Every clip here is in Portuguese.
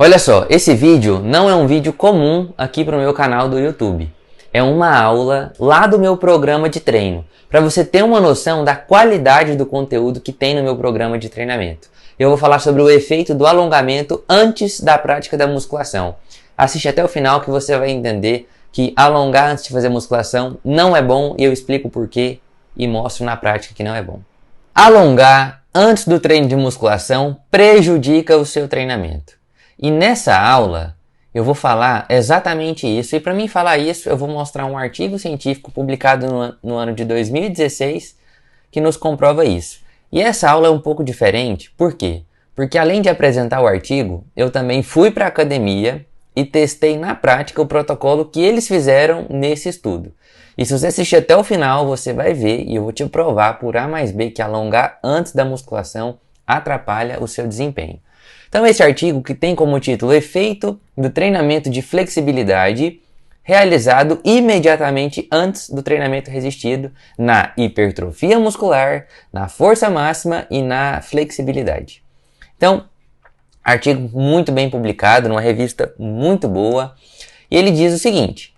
Olha só, esse vídeo não é um vídeo comum aqui para o meu canal do YouTube. É uma aula lá do meu programa de treino, para você ter uma noção da qualidade do conteúdo que tem no meu programa de treinamento. Eu vou falar sobre o efeito do alongamento antes da prática da musculação. Assiste até o final que você vai entender que alongar antes de fazer musculação não é bom e eu explico o porquê e mostro na prática que não é bom. Alongar antes do treino de musculação prejudica o seu treinamento. E nessa aula eu vou falar exatamente isso. E para mim falar isso, eu vou mostrar um artigo científico publicado no ano de 2016 que nos comprova isso. E essa aula é um pouco diferente. Por quê? Porque além de apresentar o artigo, eu também fui para a academia e testei na prática o protocolo que eles fizeram nesse estudo. E se você assistir até o final, você vai ver e eu vou te provar por A mais B que alongar antes da musculação atrapalha o seu desempenho. Então esse artigo, que tem como título Efeito do treinamento de flexibilidade realizado imediatamente antes do treinamento resistido na hipertrofia muscular, na força máxima e na flexibilidade. Então, artigo muito bem publicado, numa revista muito boa, e ele diz o seguinte: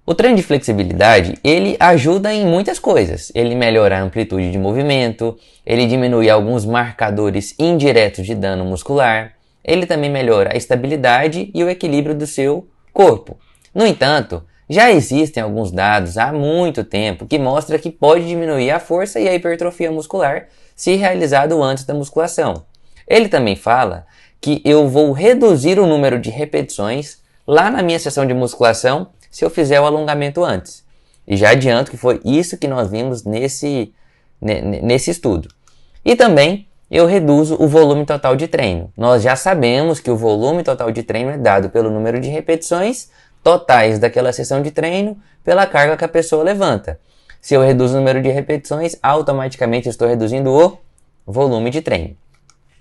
o treino de flexibilidade, ele ajuda em muitas coisas. Ele melhora a amplitude de movimento, ele diminui alguns marcadores indiretos de dano muscular, ele também melhora a estabilidade e o equilíbrio do seu corpo. No entanto, já existem alguns dados há muito tempo que mostram que pode diminuir a força e a hipertrofia muscular se realizado antes da musculação. Ele também fala que eu vou reduzir o número de repetições lá na minha sessão de musculação se eu fizer o alongamento antes. E já adianto que foi isso que nós vimos nesse estudo. E também eu reduzo o volume total de treino. Nós já sabemos que o volume total de treino é dado pelo número de repetições totais daquela sessão de treino pela carga que a pessoa levanta. Se eu reduzo o número de repetições, automaticamente eu estou reduzindo o volume de treino.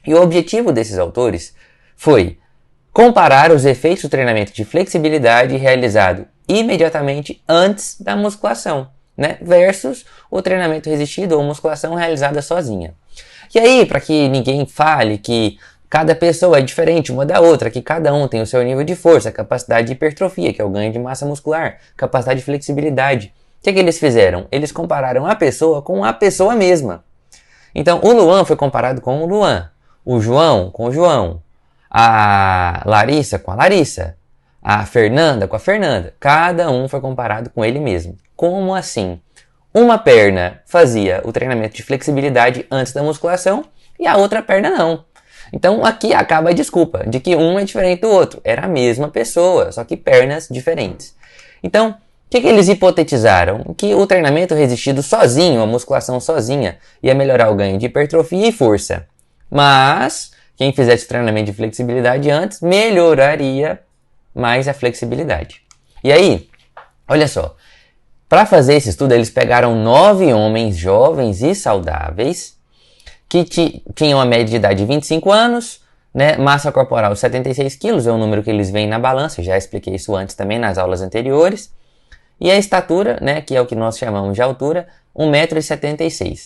E o objetivo desses autores foi comparar os efeitos do treinamento de flexibilidade realizado imediatamente antes da musculação, versus o treinamento resistido ou musculação realizada sozinha. E aí, para que ninguém fale que cada pessoa é diferente uma da outra, que cada um tem o seu nível de força, capacidade de hipertrofia, que é o ganho de massa muscular, capacidade de flexibilidade, o que eles fizeram? Eles compararam a pessoa com a pessoa mesma. Então, o Luan foi comparado com o Luan, o João com o João, a Larissa com a Larissa, a Fernanda com a Fernanda. Cada um foi comparado com ele mesmo. Como assim? Uma perna fazia o treinamento de flexibilidade antes da musculação e a outra perna não. Então aqui acaba a desculpa de que um é diferente do outro. Era a mesma pessoa, só que pernas diferentes. Então, o que eles hipotetizaram? Que o treinamento resistido sozinho, a musculação sozinha, ia melhorar o ganho de hipertrofia e força. Mas quem fizesse o treinamento de flexibilidade antes melhoraria mais a flexibilidade. E aí, olha só, para fazer esse estudo eles pegaram 9 homens jovens e saudáveis que tinham a média de idade de 25 anos, massa corporal 76 quilos, é o número que eles veem na balança, já expliquei isso antes também nas aulas anteriores, e a estatura, que é o que nós chamamos de altura, 1,76 m.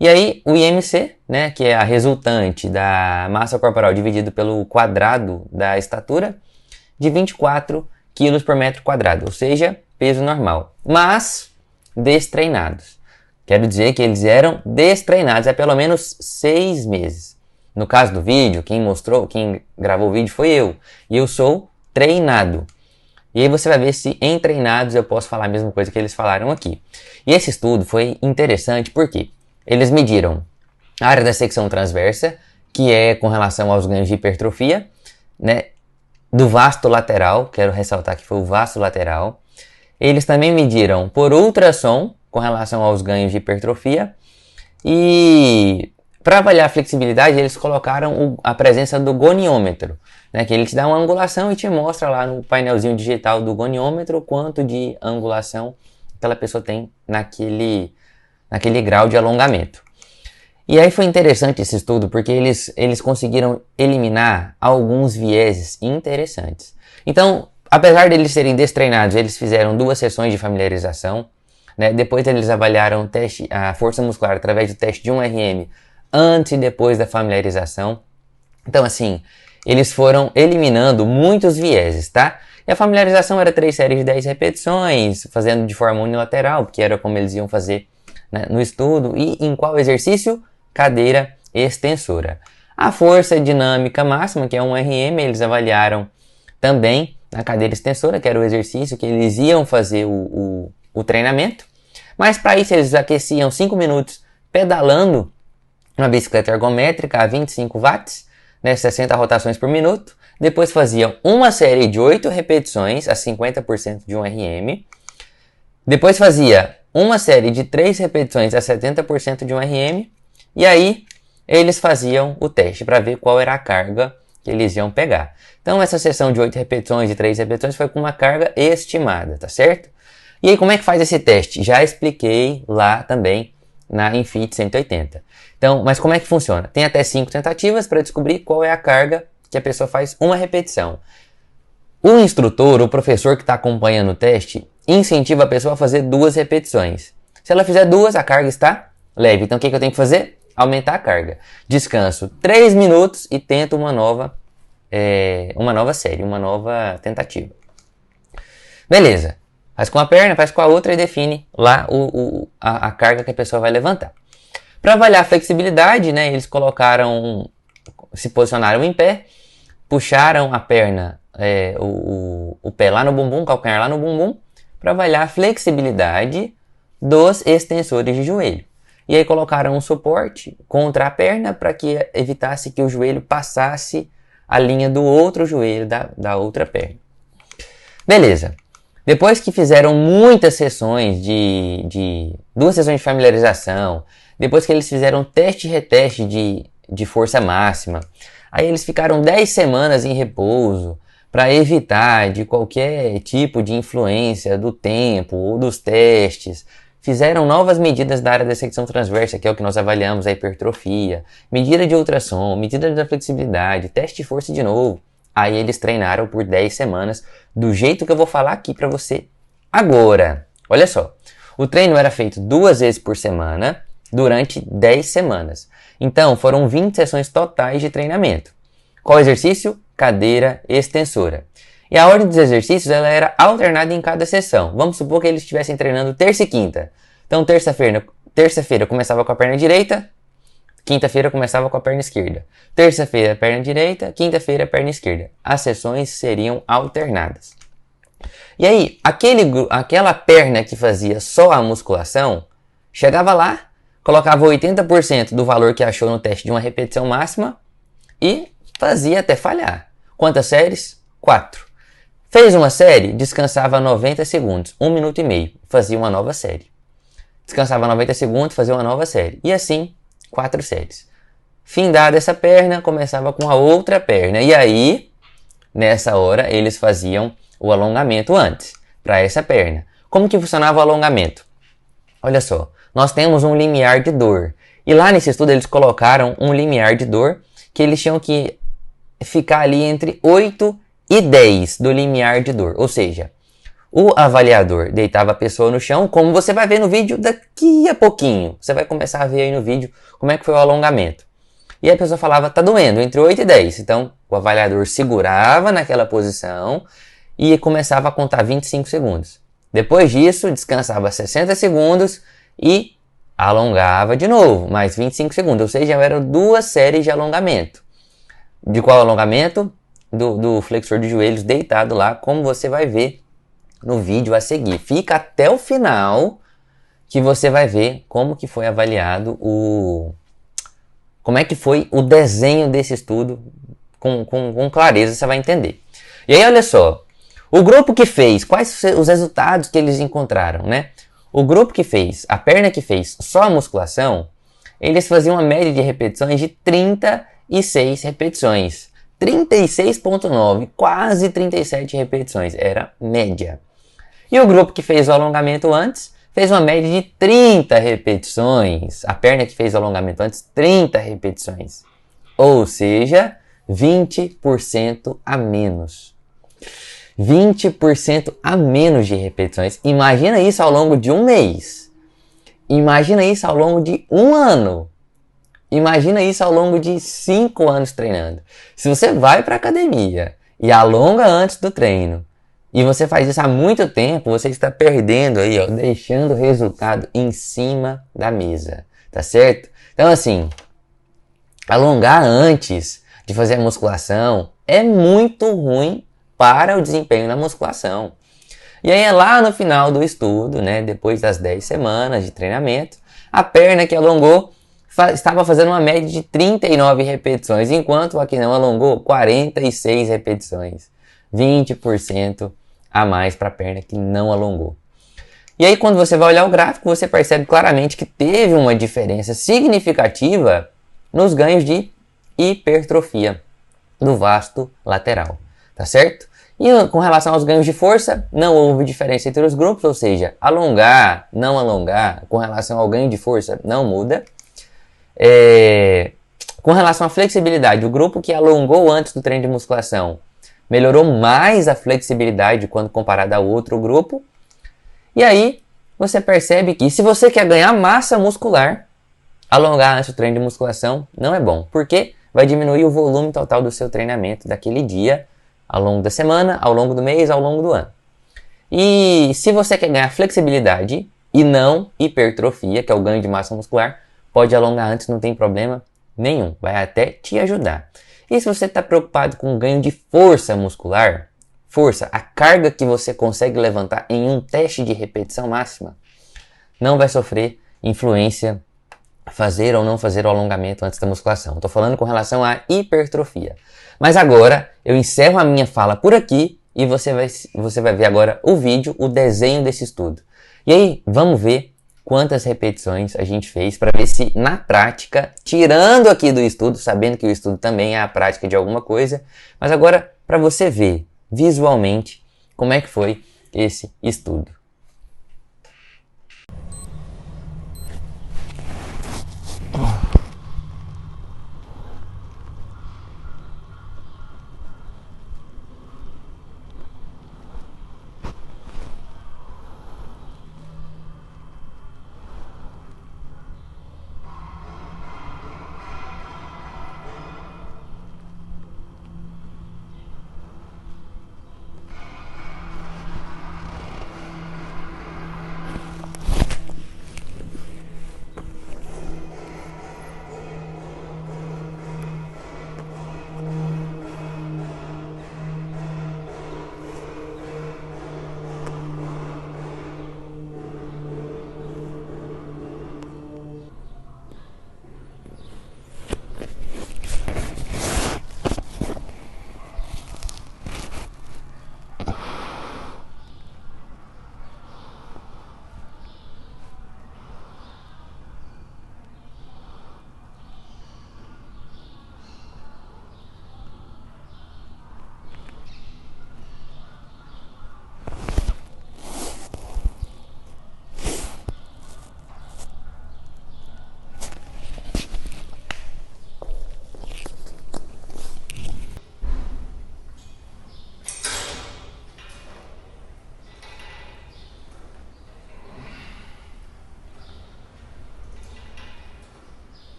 E aí o IMC, que é a resultante da massa corporal dividido pelo quadrado da estatura, de 24 kg por metro quadrado, ou seja, peso normal, mas destreinados. Quero dizer que eles eram destreinados há pelo menos 6 meses. No caso do vídeo, quem gravou o vídeo foi eu, e eu sou treinado. E aí você vai ver se em treinados eu posso falar a mesma coisa que eles falaram aqui. E esse estudo foi interessante porque eles mediram a área da secção transversa, que é com relação aos ganhos de hipertrofia, do vasto lateral, quero ressaltar que foi o vasto lateral. Eles também mediram por ultrassom com relação aos ganhos de hipertrofia. E para avaliar a flexibilidade, eles colocaram a presença do goniômetro, que ele te dá uma angulação e te mostra lá no painelzinho digital do goniômetro quanto de angulação aquela pessoa tem naquele grau de alongamento. E aí foi interessante esse estudo porque eles conseguiram eliminar alguns vieses interessantes. Então, apesar de eles serem destreinados, eles fizeram 2 sessões de familiarização. Depois eles avaliaram a força muscular através do teste de 1 RM antes e depois da familiarização. Então, assim, eles foram eliminando muitos vieses, tá? E a familiarização era 3 séries de 10 repetições, fazendo de forma unilateral, porque era como eles iam fazer, né, no estudo. E em qual exercício? Cadeira extensora. A força dinâmica máxima, que é um RM, eles avaliaram também na cadeira extensora, que era o exercício que eles iam fazer o treinamento. Mas para isso eles aqueciam 5 minutos pedalando uma bicicleta ergométrica a 25 watts, né, 60 rotações por minuto. Depois faziam uma série de 8 repetições a 50% de um RM. Depois fazia uma série de 3 repetições a 70% de um RM. E aí eles faziam o teste para ver qual era a carga que eles iam pegar. Então essa sessão de 8 repetições e 3 repetições foi com uma carga estimada, tá certo? E aí como é que faz esse teste? Já expliquei lá também na Infit 180. Então, mas como é que funciona? Tem até 5 tentativas para descobrir qual é a carga que a pessoa faz uma repetição. O instrutor, o professor que está acompanhando o teste, incentiva a pessoa a fazer 2 repetições. Se ela fizer 2, a carga está leve. Então o que eu tenho que fazer? Aumentar a carga. Descanso 3 minutos e tento uma nova série, uma nova tentativa. Beleza. Faz com a perna, faz com a outra e define lá a carga que a pessoa vai levantar. Para avaliar a flexibilidade, né, eles se posicionaram em pé, puxaram a perna, o pé lá no bumbum, o calcanhar lá no bumbum, para avaliar a flexibilidade dos extensores de joelho. E aí colocaram um suporte contra a perna para que evitasse que o joelho passasse a linha do outro joelho da outra perna. Beleza. Depois que fizeram muitas sessões de 2 sessões de familiarização, depois que eles fizeram teste e reteste de força máxima, aí eles ficaram 10 semanas em repouso para evitar de qualquer tipo de influência do tempo ou dos testes. Fizeram novas medidas da área da secção transversa, que é o que nós avaliamos, a hipertrofia, medida de ultrassom, medida da flexibilidade, teste de força de novo. Aí eles treinaram por 10 semanas, do jeito que eu vou falar aqui para você agora. Olha só, o treino era feito 2 vezes por semana, durante 10 semanas. Então, foram 20 sessões totais de treinamento. Qual exercício? Cadeira extensora. E a ordem dos exercícios ela era alternada em cada sessão. Vamos supor que eles estivessem treinando terça e quinta. Então, terça-feira começava com a perna direita, quinta-feira começava com a perna esquerda. Terça-feira, perna direita, quinta-feira, perna esquerda. As sessões seriam alternadas. E aí, aquela perna que fazia só a musculação, chegava lá, colocava 80% do valor que achou no teste de uma repetição máxima e fazia até falhar. Quantas séries? 4. Fez uma série, descansava 90 segundos, 1 minuto e meio, fazia uma nova série. Descansava 90 segundos, fazia uma nova série. E assim, 4 séries. Findada essa perna, começava com a outra perna. E aí, nessa hora, eles faziam o alongamento antes, para essa perna. Como que funcionava o alongamento? Olha só, nós temos um limiar de dor. E lá nesse estudo eles colocaram um limiar de dor que eles tinham que ficar ali entre 8 e 10 do limiar de dor. Ou seja, o avaliador deitava a pessoa no chão, como você vai ver no vídeo daqui a pouquinho. Você vai começar a ver aí no vídeo como é que foi o alongamento. E a pessoa falava, tá doendo, entre 8 e 10. Então, o avaliador segurava naquela posição e começava a contar 25 segundos. Depois disso, descansava 60 segundos e alongava de novo, mais 25 segundos. Ou seja, eram 2 séries de alongamento. De qual alongamento? Do flexor de joelhos deitado lá, como você vai ver no vídeo a seguir. Fica até o final que você vai ver como que foi avaliado como é que foi o desenho desse estudo com clareza, você vai entender. E aí, olha só, o grupo que fez, quais os resultados que eles encontraram, né? O grupo que fez, a perna que fez só a musculação, eles faziam uma média de repetições de 36 repetições. 36,9, quase 37 repetições, era média. E o grupo que fez o alongamento antes, fez uma média de 30 repetições. A perna que fez o alongamento antes, 30 repetições. Ou seja, 20% a menos. 20% a menos de repetições. Imagina isso ao longo de um mês. Imagina isso ao longo de um ano. Imagina isso ao longo de 5 anos treinando. Se você vai para academia e alonga antes do treino, e você faz isso há muito tempo, você está perdendo aí, ó, deixando o resultado em cima da mesa, tá certo? Então assim, alongar antes de fazer a musculação é muito ruim para o desempenho na musculação. E aí é lá no final do estudo, né, depois das 10 semanas de treinamento, a perna que alongou estava fazendo uma média de 39 repetições, enquanto a que não alongou 46 repetições. 20% a mais para a perna que não alongou. E aí quando você vai olhar o gráfico, você percebe claramente que teve uma diferença significativa nos ganhos de hipertrofia do vasto lateral, tá certo? E com relação aos ganhos de força, não houve diferença entre os grupos, ou seja, alongar, não alongar, com relação ao ganho de força, não muda. Com relação à flexibilidade, o grupo que alongou antes do treino de musculação melhorou mais a flexibilidade quando comparado ao outro grupo. E aí você percebe que se você quer ganhar massa muscular, alongar antes do treino de musculação não é bom, porque vai diminuir o volume total do seu treinamento daquele dia, ao longo da semana, ao longo do mês, ao longo do ano. E se você quer ganhar flexibilidade e não hipertrofia, que é o ganho de massa muscular, pode alongar antes, não tem problema nenhum, vai até te ajudar. E se você está preocupado com o ganho de força muscular, força, a carga que você consegue levantar em um teste de repetição máxima, não vai sofrer influência fazer ou não fazer o alongamento antes da musculação. Estou falando com relação à hipertrofia. Mas agora eu encerro a minha fala por aqui e você vai ver agora o vídeo, o desenho desse estudo. E aí, vamos ver quantas repetições a gente fez para ver se na prática, tirando aqui do estudo, sabendo que o estudo também é a prática de alguma coisa, mas agora para você ver visualmente como é que foi esse estudo.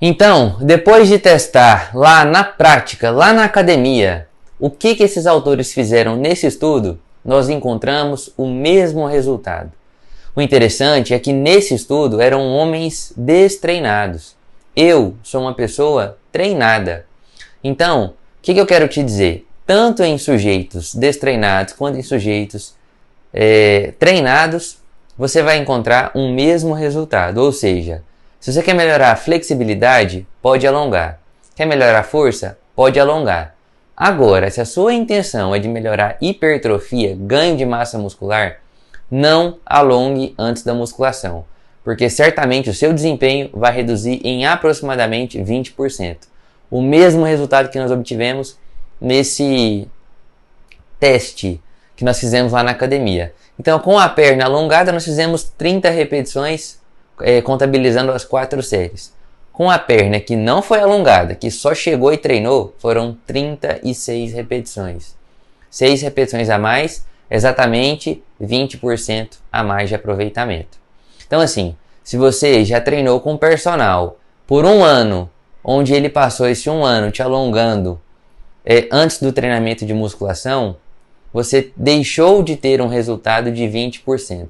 Então, depois de testar lá na prática, lá na academia, o que esses autores fizeram nesse estudo, nós encontramos o mesmo resultado. O interessante é que nesse estudo eram homens destreinados. Eu sou uma pessoa treinada. Então, o que eu quero te dizer? Tanto em sujeitos destreinados quanto em sujeitos treinados, você vai encontrar um mesmo resultado. Ou seja, se você quer melhorar a flexibilidade, pode alongar. Quer melhorar a força? Pode alongar. Agora, se a sua intenção é de melhorar hipertrofia, ganho de massa muscular, não alongue antes da musculação, porque certamente o seu desempenho vai reduzir em aproximadamente 20%. O mesmo resultado que nós obtivemos nesse teste que nós fizemos lá na academia. Então, com a perna alongada, nós fizemos 30 repetições, contabilizando as 4 séries. Com a perna que não foi alongada, que só chegou e treinou, foram 36 repetições. 6 repetições a mais, exatamente 20% a mais de aproveitamento. Então assim, se você já treinou com personal por um ano, onde ele passou esse um ano te alongando antes do treinamento de musculação, você deixou de ter um resultado de 20%.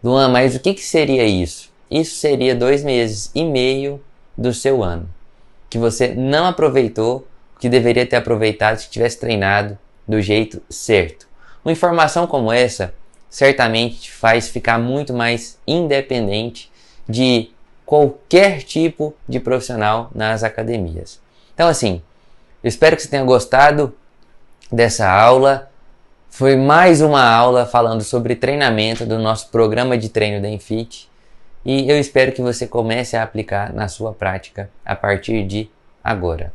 Luan, mas o que seria isso? Isso seria 2 meses e meio do seu ano, que você não aproveitou, que deveria ter aproveitado se tivesse treinado do jeito certo. Uma informação como essa certamente te faz ficar muito mais independente de qualquer tipo de profissional nas academias. Então assim, eu espero que você tenha gostado dessa aula. Foi mais uma aula falando sobre treinamento do nosso programa de treino da Enfit. E eu espero que você comece a aplicar na sua prática a partir de agora.